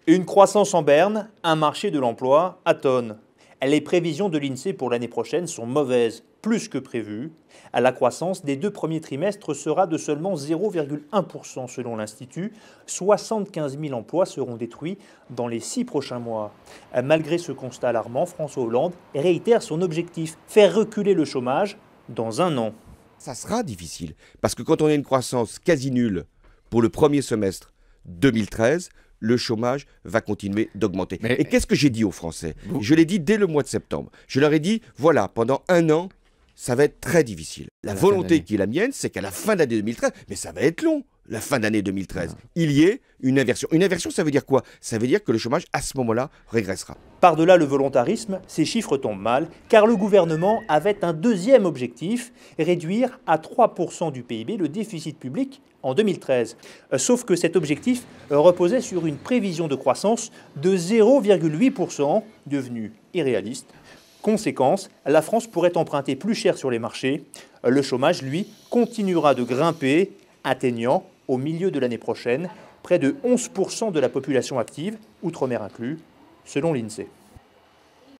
Une croissance en berne, un marché de l'emploi atone. Les prévisions de l'INSEE pour l'année prochaine sont mauvaises, plus que prévu. La croissance des 2 premiers trimestres sera de seulement 0,1% selon l'Institut. 75 000 emplois seront détruits dans les 6 prochains mois. Malgré ce constat alarmant, François Hollande réitère son objectif, faire reculer le chômage dans un an. Ça sera difficile, parce que quand on a une croissance quasi nulle pour le premier semestre 2013, le chômage va continuer d'augmenter. Et qu'est-ce que j'ai dit aux Français? Je l'ai dit dès le mois de septembre. Je leur ai dit, voilà, pendant un an, ça va être très difficile. La volonté qui est la mienne, c'est qu'à la fin d'année 2013, mais ça va être long, la fin d'année 2013, il y ait une inversion. Une inversion, ça veut dire quoi? Ça veut dire que le chômage, à ce moment-là, régressera. Par-delà le volontarisme, ces chiffres tombent mal, car le gouvernement avait un deuxième objectif, réduire à 3% du PIB le déficit public en 2013. Sauf que cet objectif reposait sur une prévision de croissance de 0,8%, devenue irréaliste. Conséquence, la France pourrait emprunter plus cher sur les marchés. Le chômage, lui, continuera de grimper, atteignant, au milieu de l'année prochaine, près de 11% de la population active, outre-mer inclus, selon l'INSEE.